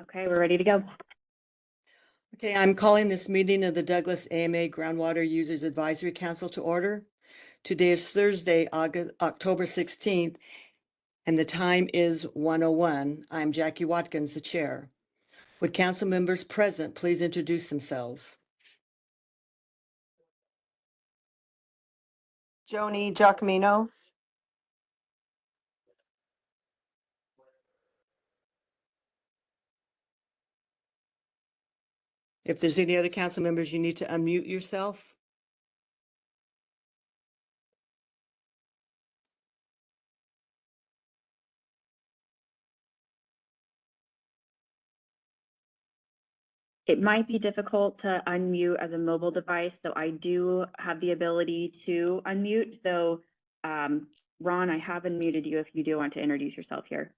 Okay, we're ready to go. Okay, I'm calling this meeting of the Douglas AMA Groundwater Users Advisory Council to order. Today is Thursday, October 16th, and the time is 1:01. I'm Jackie Watkins, the chair. Would council members present please introduce themselves? Joni Giacomino. If there's any other council members, you need to unmute yourself. It might be difficult to unmute as a mobile device, so I do have the ability to unmute, though, Ron, I have unmuted you if you do want to introduce yourself here.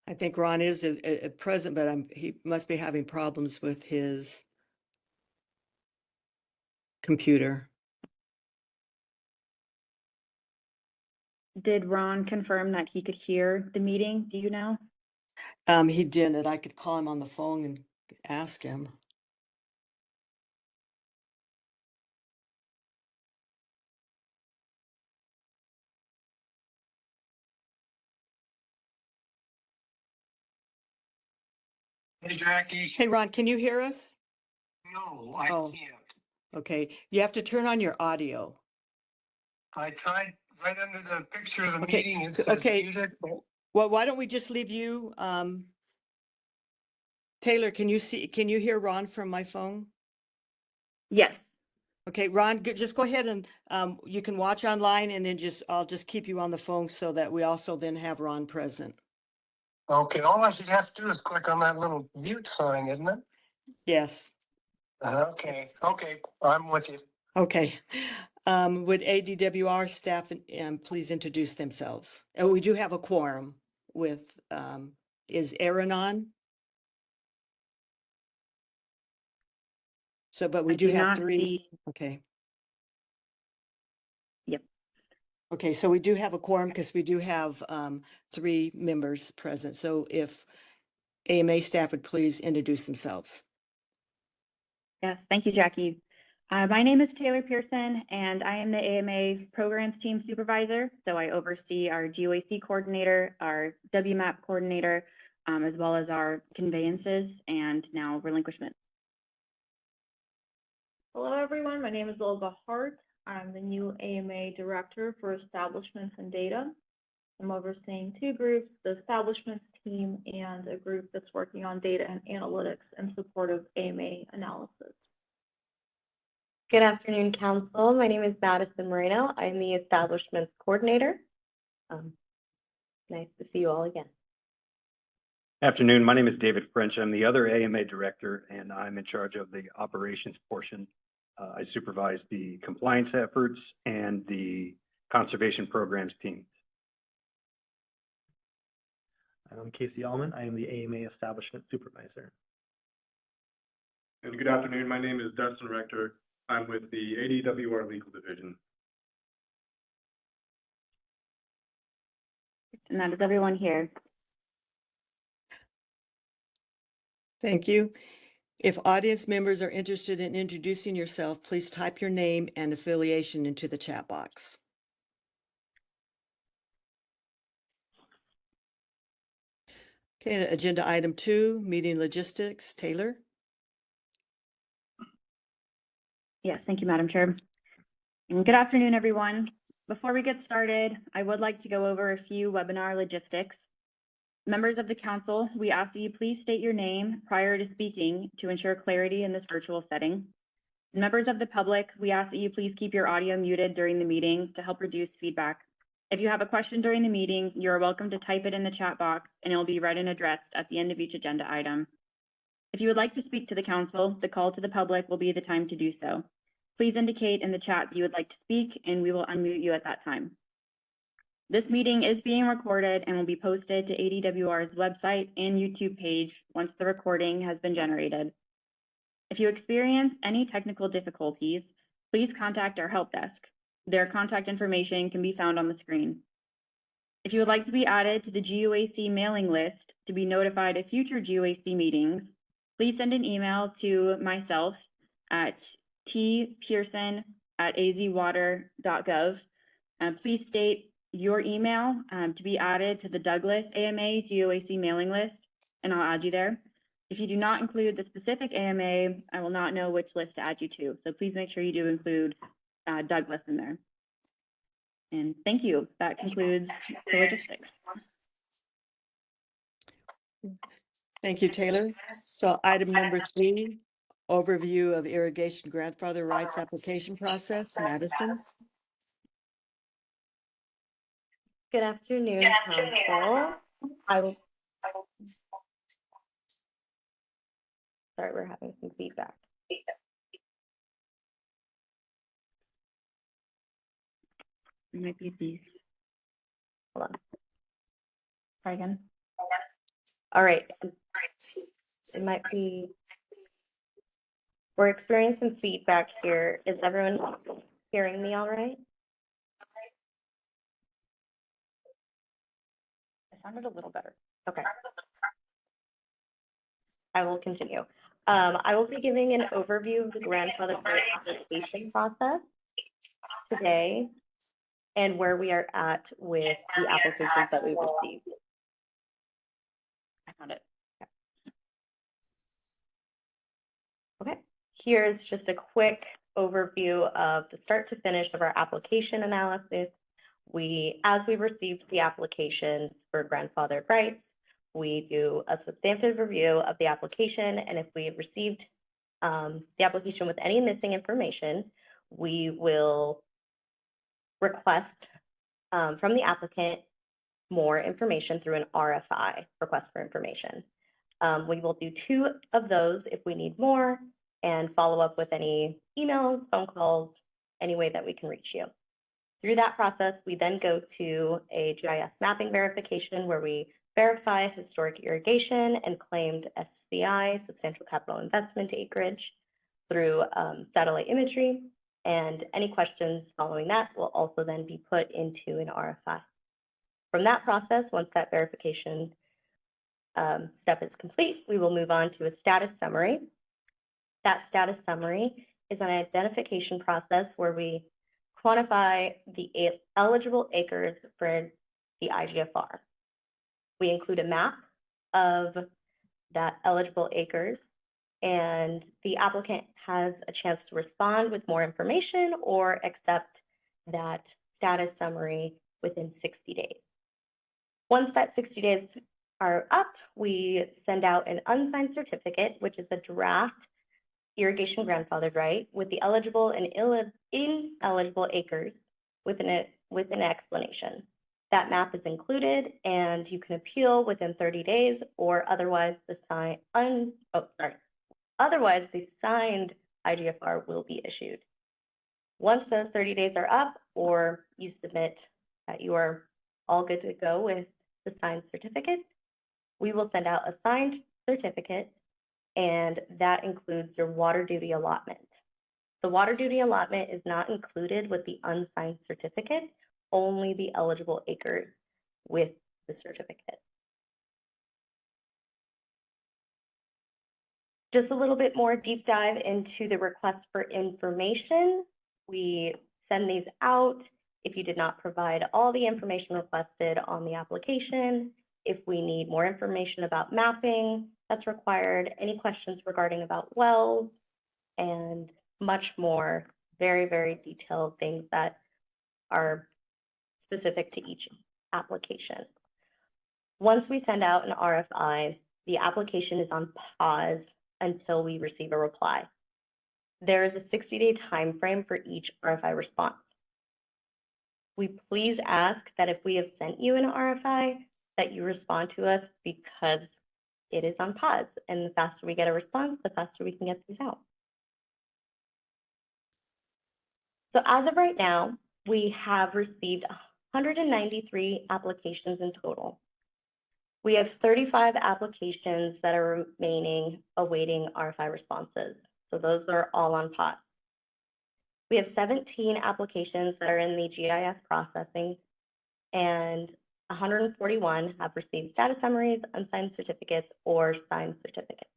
I think Ron is present, but he must be having problems with his computer. Did Ron confirm that he could hear the meeting? Do you know? He didn't. I could call him on the phone and ask him. Hey, Jackie. Hey, Ron, can you hear us? No, I Oh. can't. Okay, you have to turn on your audio. I tried right under the picture of the Okay, meeting. It says okay. muted. Well, why don't we just leave you? Taylor, can you hear Ron from my phone? Yes. Okay, Ron, just go ahead and you can watch online, and then I'll just keep you on the phone so that we also then have Ron present. Okay, all I should have to do is click on that little mute sign, isn't it? Yes. Okay, I'm with you. Okay. Would ADWR staff please introduce themselves? And we do have a quorum with, is Aaron on? So, but we I do do have not three. see. Okay. Yep. Okay, so we do have a quorum because we do have 3 members present. So if AMA staff would please introduce themselves. Yes, thank you, Jackie. My name is Taylor Pearson, and I am the AMA Programs Team Supervisor. So I oversee our GOAC coordinator, our WMAP coordinator, as well as our conveyances and now relinquishment. Hello, everyone. My name is Olga Hart. I'm the new AMA Director for Establishments and Data. I'm overseeing 2 groups, the establishments team and a group that's working on data and analytics in support of AMA analysis. Good afternoon, Council. My name is Madison Moreno. I'm the Establishments Coordinator. Nice to see you all again. Afternoon, my name is David French. I'm the other AMA Director, and I'm in charge of the operations portion. I supervise the compliance efforts and the conservation programs team. I'm Casey Allman. I am the AMA Establishment Supervisor. And good afternoon. My name is Dustin Rector. I'm with the ADWR Legal Division. And that is everyone here. Thank you. If audience members are interested in introducing yourself, please type your name and affiliation into the chat box. Okay, agenda item 2, meeting logistics. Taylor? Yes, thank you, Madam Chair. And good afternoon, everyone. Before we get started, I would like to go over a few webinar logistics. Members of the council, we ask that you please state your name prior to speaking to ensure clarity in this virtual setting. Members of the public, we ask that you please keep your audio muted during the meeting to help reduce feedback. If you have a question during the meeting, you are welcome to type it in the chat box and it will be read and addressed at the end of each agenda item. If you would like to speak to the council, the call to the public will be the time to do so. Please indicate in the chat that you would like to speak and we will unmute you at that time. This meeting is being recorded and will be posted to ADWR's website and YouTube page once the recording has been generated. If you experience any technical difficulties, please contact our help desk. Their contact information can be found on the screen. If you would like to be added to the GUAC mailing list to be notified of future GUAC meetings, please send an email to myself at tpearson@azwater.gov. Please state your email to be added to the Douglas AMA GUAC mailing list, and I'll add you there. If you do not include the specific AMA, I will not know which list to add you to. So please make sure you do include Douglas in there. And thank you. That concludes the logistics. Thank you, Taylor. So item number 3, overview of irrigation grandfather rights application process. Madison. Good afternoon, Council. Sorry, we're having some feedback. It might be these. Hold on. Try again. All right. It might be. We're experiencing feedback here. Is everyone hearing me all right? It sounded a little better. Okay. I will continue. I will be giving an overview of the grandfather rights application process today and where we are at with the applications that we've received. I found it. Okay, here's just a quick overview of the start to finish of our application analysis. As we received the application for grandfathered rights, we do a substantive review of the application, and if we have received the application with any missing information, we will request from the applicant more information through an RFI, request for information. We will do 2 of those if we need more, and follow up with any emails, phone calls, any way that we can reach you. Through that process, we then go to a GIS mapping verification where we verify historic irrigation and claimed SCI, substantial capital investment acreage, through satellite imagery. And any questions following that will also then be put into an RFI. From that process, once that verification step is complete, we will move on to a status summary. That status summary is an identification process where we quantify the eligible acres for the IGFR. We include a map of that eligible acres, and the applicant has a chance to respond with more information or accept that status summary within 60 days. Once that 60 days are up, we send out an unsigned certificate, which is a draft irrigation grandfathered right with the eligible and ineligible acres with an explanation. That map is included, and you can appeal within 30 days, or otherwise the signed IGFR will be issued. Once those 30 days are up, or you submit that you are all good to go with the signed certificate, we will send out a signed certificate, and that includes your water duty allotment. The water duty allotment is not included with the unsigned certificate, only the eligible acres with the certificate. Just a little bit more deep dive into the request for information. We send these out. If you did not provide all the information requested on the application, if we need more information about mapping that's required, any questions regarding about wells, and much more, very, very detailed things that are specific to each application. Once we send out an RFI, the application is on pause until we receive a reply. There is a 60-day time frame for each RFI response. We please ask that if we have sent you an RFI, that you respond to us, because it is on pause, and the faster we get a response, the faster we can get these out. So as of right now, we have received 193 applications in total. We have 35 applications that are remaining awaiting RFI responses. So those are all on pot. We have 17 applications that are in the GIS processing, and 141 have received status summaries, unsigned certificates, or signed certificates.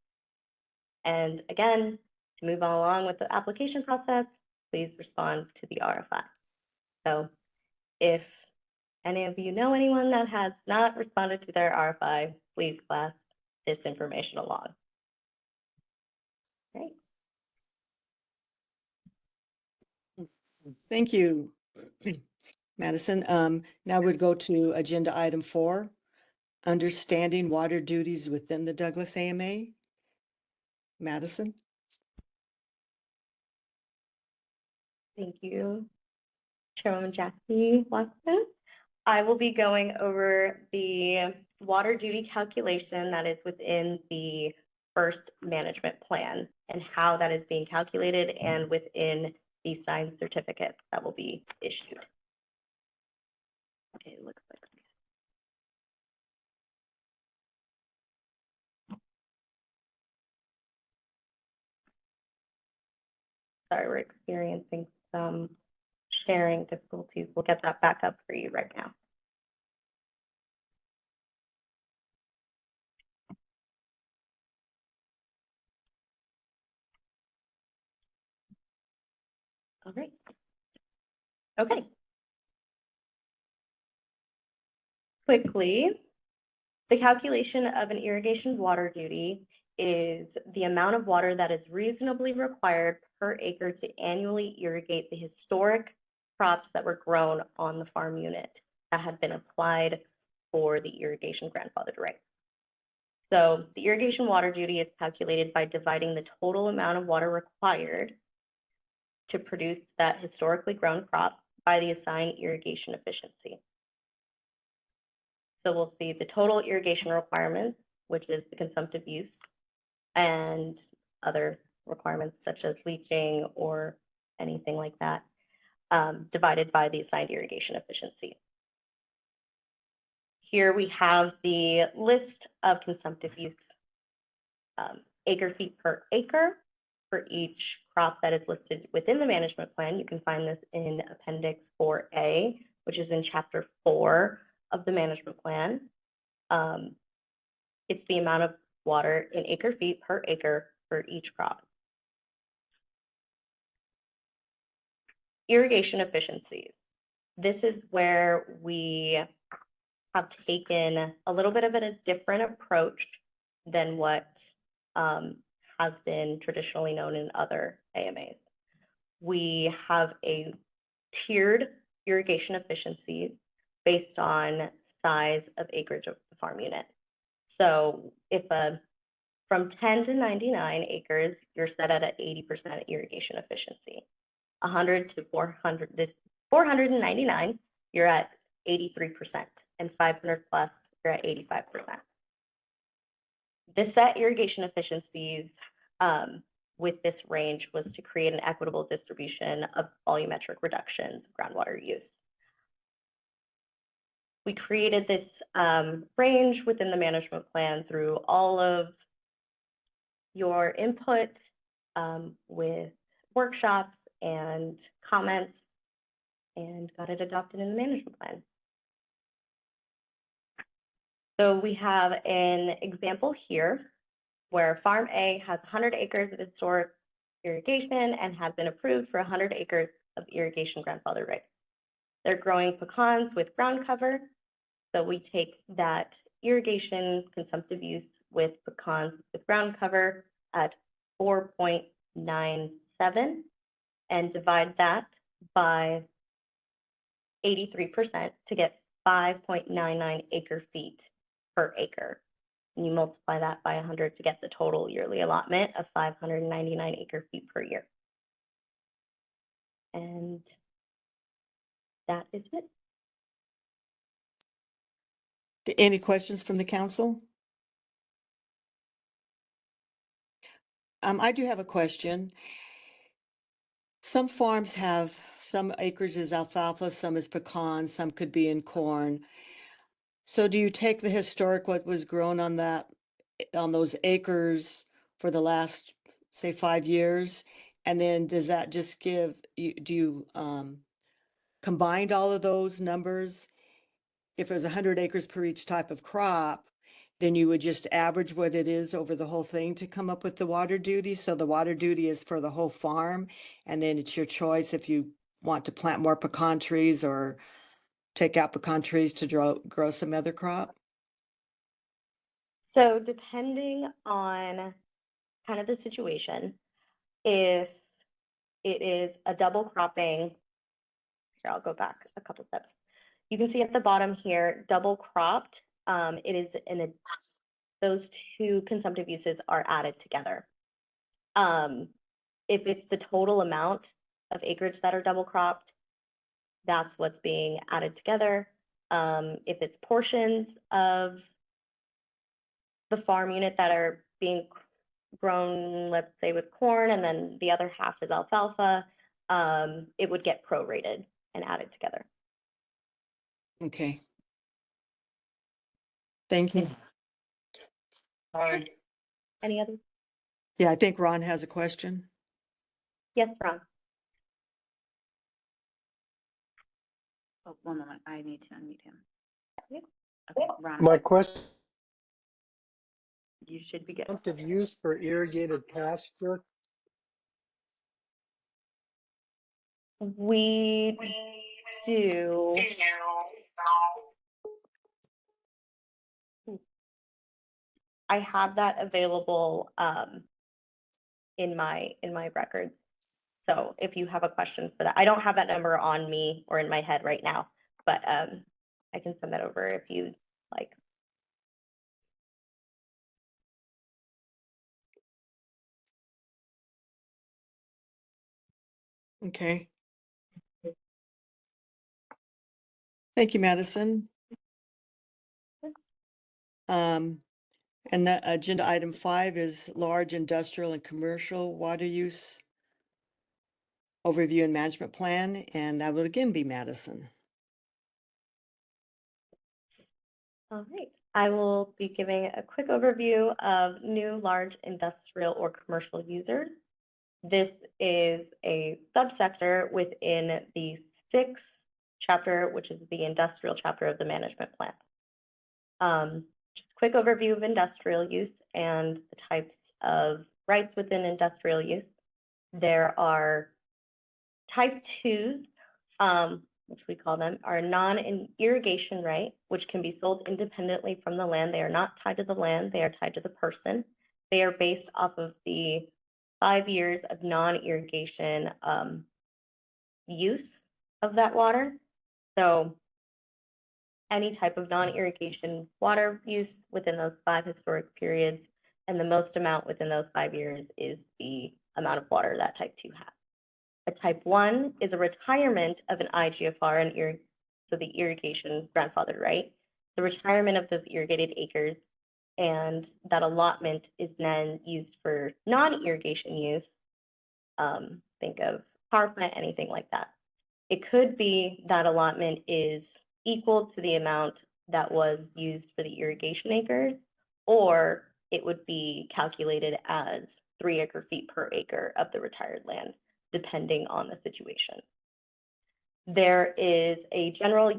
And again, to move along with the application process, please respond to the RFI. So if any of you know anyone that has not responded to their RFI, please pass this information along. Okay. Thank you, Madison. Now we'd go to agenda item 4, understanding water duties within the Douglas AMA. Madison? Thank you, Chairwoman Jackie Watson. I will be going over the water duty calculation that is within the first management plan and how that is being calculated and within the signed certificates that will be issued. Okay, it looks like. Sorry, we're experiencing some sharing difficulties. We'll get that back up for you right now. All right. Okay. Quickly, the calculation of an irrigation water duty is the amount of water that is reasonably required per acre to annually irrigate the historic crops that were grown on the farm unit that had been applied for the irrigation grandfathered right. So the irrigation water duty is calculated by dividing the total amount of water required to produce that historically grown crop by the assigned irrigation efficiency. So we'll see the total irrigation requirements, which is the consumptive use, and other requirements such as leaching or anything like that, divided by the assigned irrigation efficiency. Here we have the list of consumptive use acre feet per acre for each crop that is listed within the management plan. You can find this in Appendix 4A, which is in Chapter 4 of the management plan. It's the amount of water in acre feet per acre for each crop. Irrigation efficiencies. This is where we have taken a little bit of a different approach than what has been traditionally known in other AMAs. We have a tiered irrigation efficiency based on size of acreage of the farm unit. So if from 10 to 99 acres, you're set at an 80% irrigation efficiency. 100 to 400, this 499, you're at 83%, and 500 plus, you're at 85%. This set irrigation efficiencies with this range was to create an equitable distribution of volumetric reductions of groundwater use. We created this range within the management plan through all of your input with workshops and comments, and got it adopted in the management plan. So we have an example here where Farm A has 100 acres of historic irrigation and has been approved for 100 acres of irrigation grandfather right. They're growing pecans with ground cover. So we take that irrigation consumptive use with pecans with ground cover at 4.97 and divide that by 83% to get 5.99 acre feet per acre. And you multiply that by 100 to get the total yearly allotment of 599 acre feet per year. And that is it. Any questions from the council? I do have a question. Some farms have some acres is alfalfa, some is pecan, some could be in corn. So do you take the historic, what was grown on on those acres for the last, say, 5 years? And then does that just do you combined all of those numbers? If it was 100 acres per each type of crop, then you would just average what it is over the whole thing to come up with the water duty. So the water duty is for the whole farm, and then it's your choice if you want to plant more pecan trees or take out pecan trees to grow some other crop. So depending on kind of the situation, if it is a double cropping, here, I'll go back a couple steps. You can see at the bottom here, double cropped, it is those two consumptive uses are added together. If it's the total amount of acreage that are double cropped, that's what's being added together. If it's portions of the farm unit that are being grown, let's say with corn, and then the other half is alfalfa, it would get prorated and added together. Okay. Thank you. Hi. Any other? Yeah, I think Ron has a question. Yes, Ron. Oh, one moment. I need to unmute him. Okay, Ron, My question you should be good. of use for irrigated pasture. We do. I have that available in my records. So if you have a question for that, I don't have that number on me or in my head right now, but I can send that over if you like. Okay. Thank you, Madison. And that agenda item 5 is large industrial and commercial water use overview and management plan, and that would again be Madison. All right. I will be giving a quick overview of new large industrial or commercial users. This is a subsector within the 6th chapter, which is the industrial chapter of the management plan. Quick overview of industrial use and the types of rights within industrial use. There are type 2s, which we call them, are non-irrigation right, which can be sold independently from the land. They are not tied to the land, they are tied to the person. They are based off of the 5 years of non-irrigation use of that water. So any type of non-irrigation water use within those 5 historic periods, and the most amount within those 5 years is the amount of water that type 2 has. A type 1 is a retirement of an IGFR and so the irrigation grandfathered right. The retirement of those irrigated acres, and that allotment is then used for non-irrigation use. Think of power plant, anything like that. It could be that allotment is equal to the amount that was used for the irrigation acres, or it would be calculated as 3 acre-feet per acre of the retired land, depending on the situation. There is a general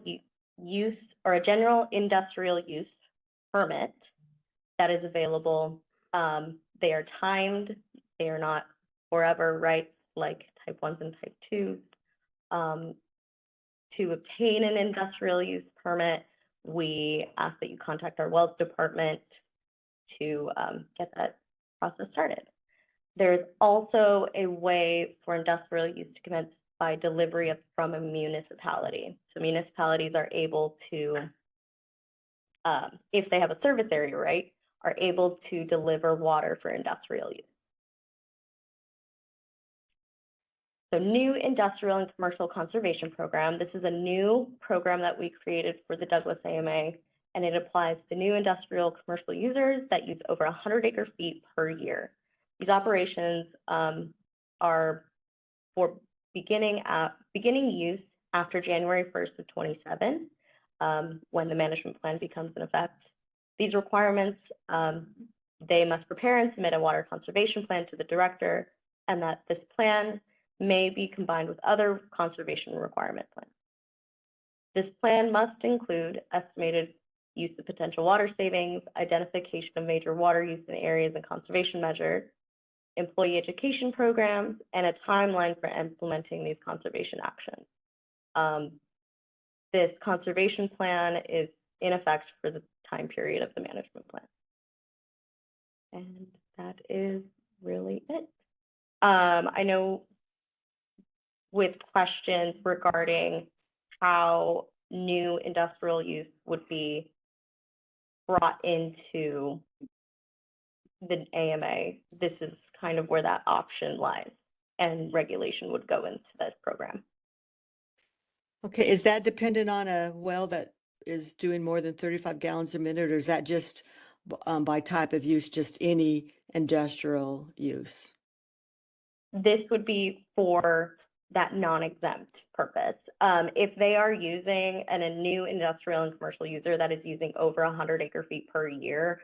use or a general industrial use permit that is available. They are timed, they are not forever rights like type 1s and type 2s. To obtain an industrial use permit, we ask that you contact our wells department to get that process started. There's also a way for industrial use to commence by delivery from a municipality. So municipalities are able to, if they have a service area, right, are able to deliver water for industrial use. So new industrial and commercial conservation program. This is a new program that we created for the Douglas AMA, and it applies to new industrial commercial users that use over 100 acre-feet per year. These operations are for beginning use after January 1st of 27, when the management plan becomes in effect. These requirements, they must prepare and submit a water conservation plan to the director, and that this plan may be combined with other conservation requirement plans. This plan must include estimated use of potential water savings, identification of major water use in areas and conservation measures, employee education programs, and a timeline for implementing these conservation actions. This conservation plan is in effect for the time period of the management plan. And that is really it. I know with questions regarding how new industrial use would be brought into the AMA, this is kind of where that option lies, and regulation would go into this program. Okay, is that dependent on a well that is doing more than 35 gallons a minute, or is that just by type of use, just any industrial use? This would be for that non-exempt purpose. If they are using a new industrial and commercial user that is using over 100 acre-feet per year,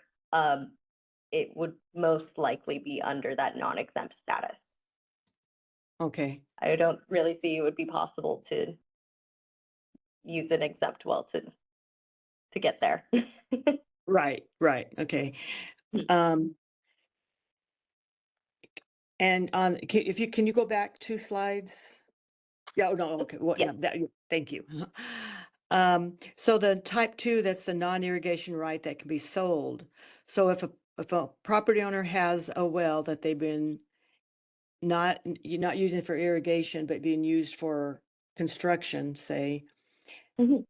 it would most likely be under that non-exempt status. Okay, I don't really see it would be possible to use an exempt well to get there. right, okay. And on, can you go back 2 slides? Yeah, oh, no, okay, what, Yeah. thank you. So the type 2, that's the non-irrigation right that can be sold. So if a property owner has a well that they've been you're not using it for irrigation, but being used for construction, say, Mhm.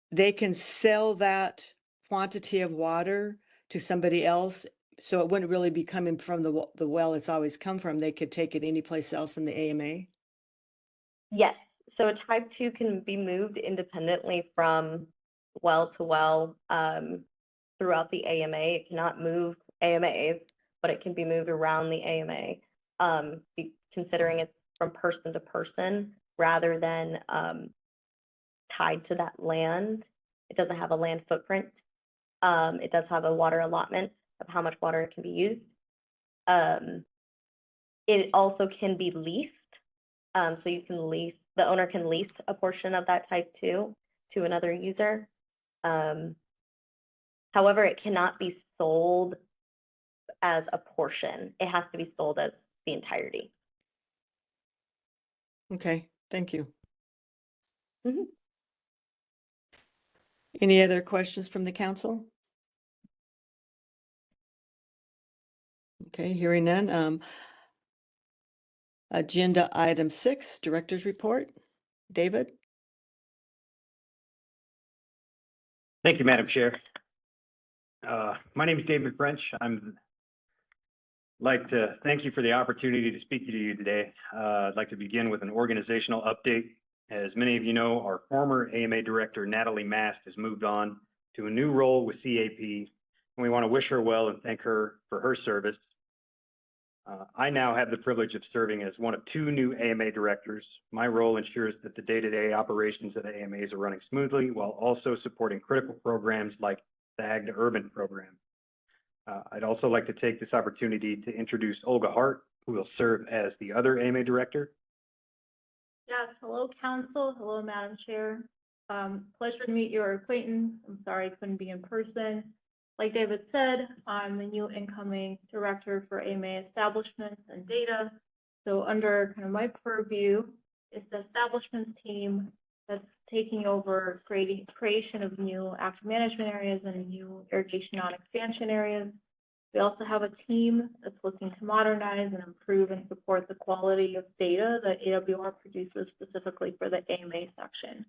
they can sell that quantity of water to somebody else. So it wouldn't really be coming from the well it's always come from. They could take it any place else in the AMA. Yes, so a type 2 can be moved independently from well to well throughout the AMA. It cannot move AMAs, but it can be moved around the AMA, considering it from person to person rather than tied to that land. It doesn't have a land footprint. It does have a water allotment of how much water it can be used. It also can be leased. So you can lease, the owner can lease a portion of that type 2 to another user. However, it cannot be sold as a portion. It has to be sold as the entirety. Okay, thank you. Mhm. Any other questions from the council? Okay, hearing none. Agenda item 6, director's report. David? Thank you, Madam Chair. My name is David French. Like to thank you for the opportunity to speak to you today. I'd like to begin with an organizational update. As many of you know, our former AMA director, Natalie Mast, has moved on to a new role with CAP, and we want to wish her well and thank her for her service. I now have the privilege of serving as one of 2 new AMA directors. My role ensures that the day-to-day operations of the AMAs are running smoothly while also supporting critical programs like the Ag to Urban program. I'd also like to take this opportunity to introduce Olga Hart, who will serve as the other AMA director. Yes, hello, council. Hello, Madam Chair. Pleasure to meet your acquaintance. I'm sorry I couldn't be in person. Like David said, I'm the new incoming director for AMA establishments and data. So under kind of my purview is the establishments team that's taking over creation of new active management areas and new irrigation non-expansion areas. We also have a team that's looking to modernize and improve and support the quality of data that AWR produces specifically for the AMA section.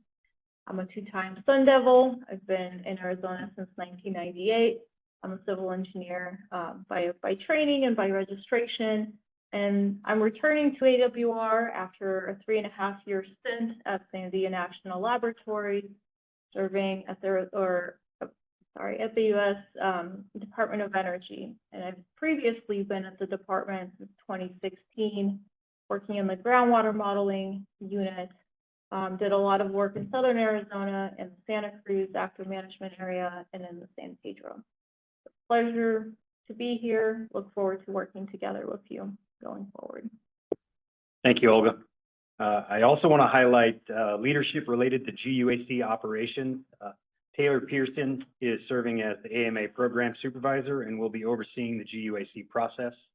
I'm a 2-time Sun Devil. I've been in Arizona since 1998. I'm a civil engineer by training and by registration. And I'm returning to AWR after a 3.5-year stint at the National Laboratory, serving at the U.S. Department of Energy. And I've previously been at the department since 2016, working in the groundwater modeling unit. Did a lot of work in Southern Arizona and Santa Cruz active management area and in the San Pedro. Pleasure to be here. Look forward to working together with you going forward. Thank you, Olga. I also want to highlight leadership related to GUAC operations. Taylor Pearson is serving as the AMA program supervisor and will be overseeing the GUAC process.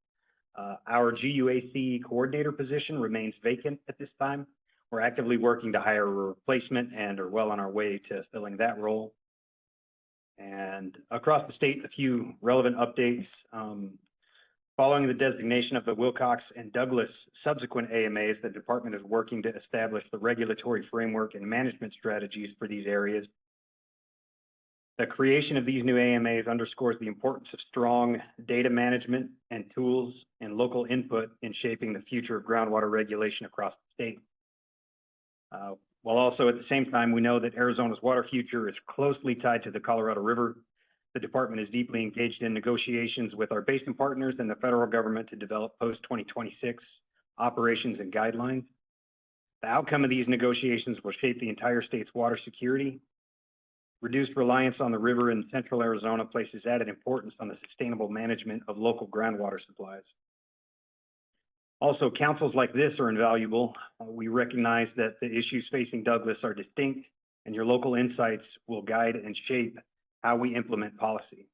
Our GUAC coordinator position remains vacant at this time. We're actively working to hire a replacement and are well on our way to filling that role. And across the state, a few relevant updates. Following the designation of the Wilcox and Douglas subsequent AMAs, the department is working to establish the regulatory framework and management strategies for these areas. The creation of these new AMAs underscores the importance of strong data management and tools and local input in shaping the future of groundwater regulation across the state. While also at the same time, we know that Arizona's water future is closely tied to the Colorado River. The department is deeply engaged in negotiations with our basin partners and the federal government to develop post-2026 operations and guidelines. The outcome of these negotiations will shape the entire state's water security. Reduced reliance on the river in central Arizona places added importance on the sustainable management of local groundwater supplies. Also, councils like this are invaluable. We recognize that the issues facing Douglas are distinct, and your local insights will guide and shape how we implement policy.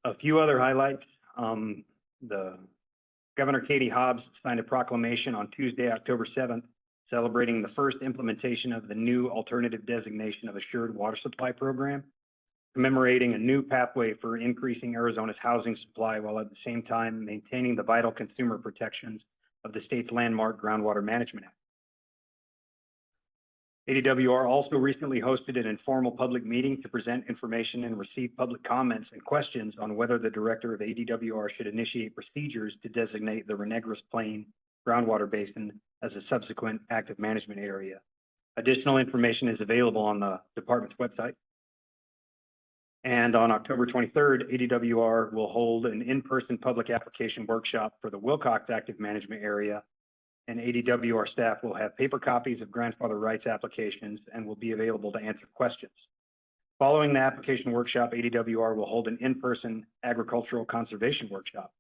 A few other highlights. The Governor Katie Hobbs signed a proclamation on Tuesday, October 7th, celebrating the first implementation of the new alternative designation of Assured Water Supply Program, commemorating a new pathway for increasing Arizona's housing supply while at the same time maintaining the vital consumer protections of the state's landmark Groundwater Management Act. ADWR also recently hosted an informal public meeting to present information and receive public comments and questions on whether the director of ADWR should initiate procedures to designate the Renegras Plain groundwater basin as a subsequent active management area. Additional information is available on the department's website. And on October 23rd, ADWR will hold an in-person public application workshop for the Wilcox active management area, and ADWR staff will have paper copies of grandfather rights applications and will be available to answer questions. Following the application workshop, ADWR will hold an in-person agricultural conservation workshop.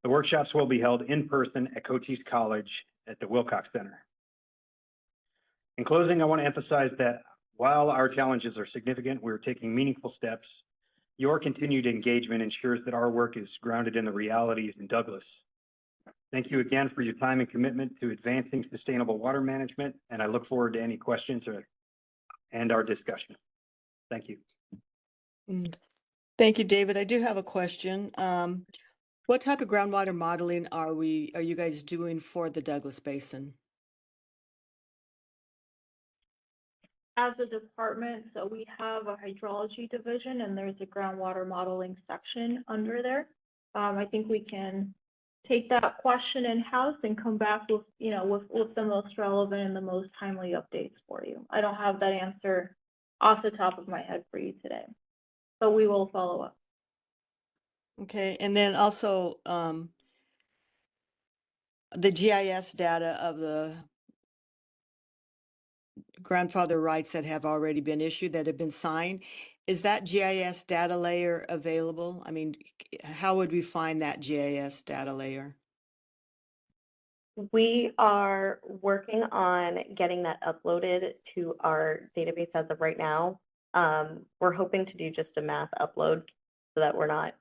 The workshops will be held in person at Cochise College at the Wilcox Center. In closing, I want to emphasize that while our challenges are significant, we're taking meaningful steps. Your continued engagement ensures that our work is grounded in the realities in Douglas. Thank you again for your time and commitment to advancing sustainable water management, and I look forward to any questions and our discussion. Thank you. Thank you, David. I do have a question. What type of groundwater modeling are you guys doing for the Douglas Basin? As a department, so we have a hydrology division and there's a groundwater modeling section under there. I think we can take that question in-house and come back with, with the most relevant and the most timely updates for you. I don't have that answer off the top of my head for you today, but we will follow up. Okay, and then also the GIS data of the grandfather rights that have already been issued, that have been signed, is that GIS data layer available? I mean, how would we find that GIS data layer? We are working on getting that uploaded to our database as of right now. We're hoping to do just a mass upload so that we're not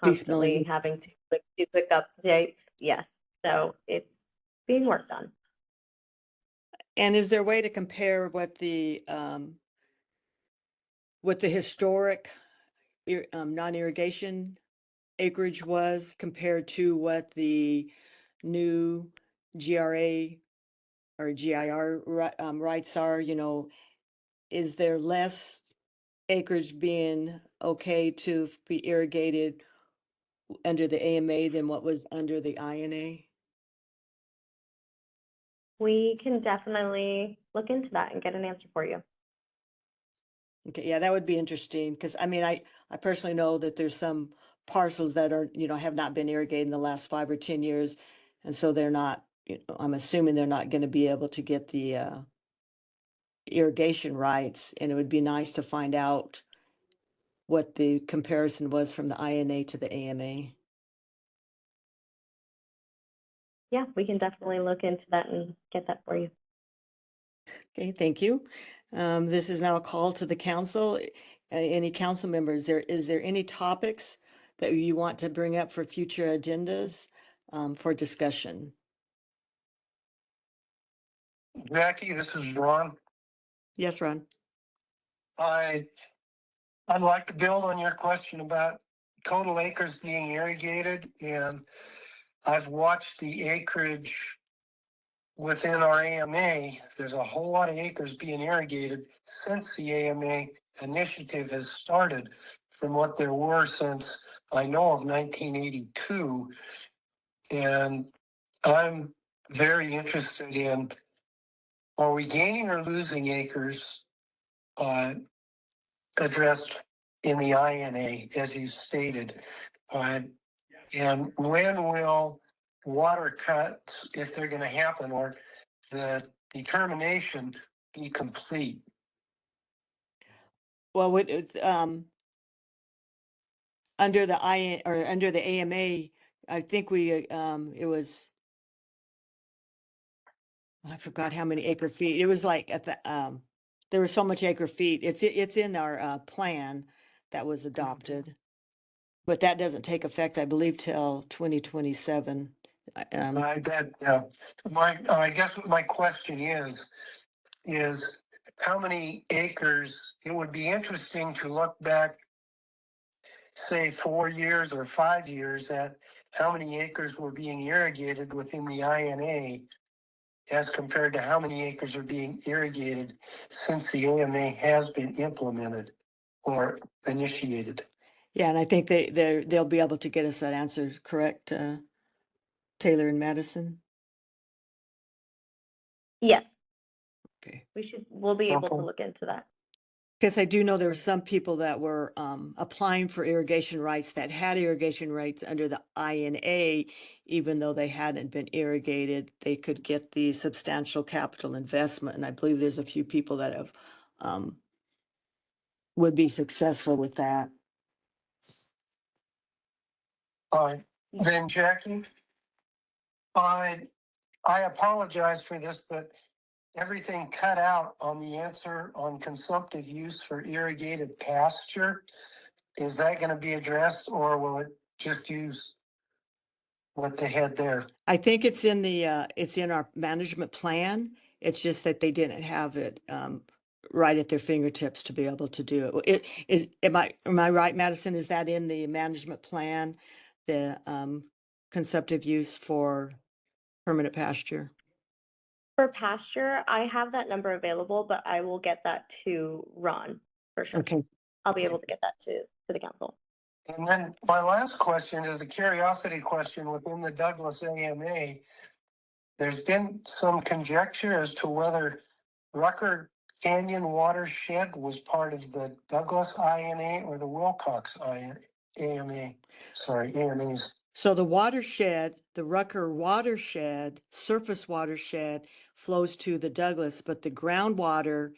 constantly having to do quick updates. Yes, so it's being worked on. And is there a way to compare what the historic non-irrigation acreage was compared to what the new GRA or GIR rights are? Is there less acreage being okay to be irrigated under the AMA than what was under the INA? We can definitely look into that and get an answer for you. Okay, yeah, that would be interesting because I personally know that there's some parcels that are, have not been irrigated in the last 5 or 10 years. And so they're not, I'm assuming they're not going to be able to get the irrigation rights. And it would be nice to find out what the comparison was from the INA to the AMA. Yeah, we can definitely look into that and get that for you. Okay, thank you. This is now a call to the council. Any council members, is there any topics that you want to bring up for future agendas for discussion? Jackie, this is Ron. Yes, Ron. I'd like to build on your question about total acres being irrigated, and I've watched the acreage within our AMA. There's a whole lot of acres being irrigated since the AMA initiative has started from what there were since I know of 1982. And I'm very interested in, are we gaining or losing acres addressed in the INA, as you stated? And when will water cuts, if they're going to happen, or the determination be complete? Well, under the or under the AMA, I think we it was, I forgot how many acre feet. It was like at the there was so much acre feet. It's in our plan that was adopted. But that doesn't take effect, I believe, till 2027. I bet. I guess what my question is how many acres? It would be interesting to look back, say 4 years or 5 years, at how many acres were being irrigated within the INA as compared to how many acres are being irrigated since the AMA has been implemented or initiated. Yeah, and I think they'll be able to get us that answer, correct, Taylor and Madison? Yes, Okay. we'll be able to Okay. look into that. Because I do know there were some people that were applying for irrigation rights that had irrigation rights under the INA, even though they hadn't been irrigated, they could get the substantial capital investment. And I believe there's a few people that have would be successful with that. Then Jackie, I apologize for this, but everything cut out on the answer on consumptive use for irrigated pasture. Is that going to be addressed, or will it just use what they had there? I think it's in our management plan. It's just that they didn't have it right at their fingertips to be able to do it. Am I right, Madison? Is that in the management plan, the consumptive use for permanent pasture? For pasture, I have that number available, but I will get that to Ron for sure. Okay. I'll be able to get that to the council. And then my last question is a curiosity question within the Douglas AMA. There's been some conjecture as to whether Rucker Canyon watershed was part of the Douglas INA or the Wilcox AMA. Sorry, AMAs. So the watershed, the Rucker watershed, surface watershed flows to the Douglas, but the groundwater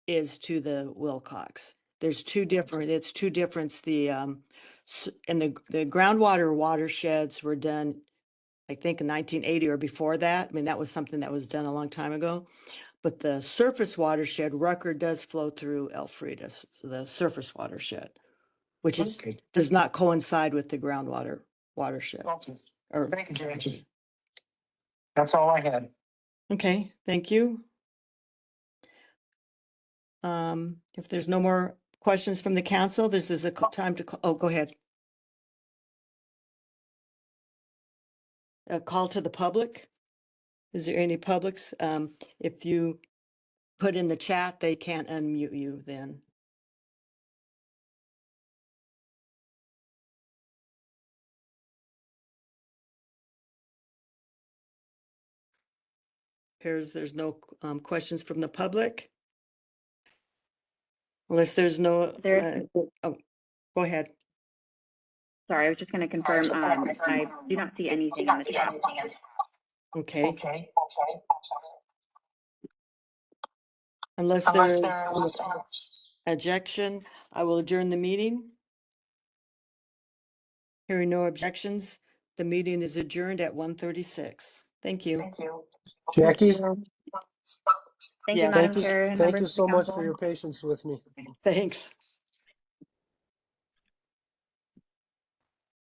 is to the Wilcox. There's two different, it's two different, and the groundwater watersheds were done, I think in 1980 or before that. I mean, that was something that was done a long time ago. But the surface watershed, Rucker does flow through Elfrida, so the surface watershed, which does not coincide with the groundwater watershed. Okay. Or, Thank you, Jackie. That's all I had. okay, thank you. If there's no more questions from the council, this is a time to, oh, go ahead. A call to the public. Is there any publics? If you put in the chat, they can't unmute you then. There's no questions from the public. Unless there's no, oh, go ahead. Sorry, I was just going to confirm. I do not see anything in the chat. Okay. Unless there's objection, I will adjourn the meeting. Hearing no objections, the meeting is adjourned at 1:36. Thank you. Jackie, Thank Yes. you, Madam Chair and thank members you of the so much for council. your patience with me. Thanks.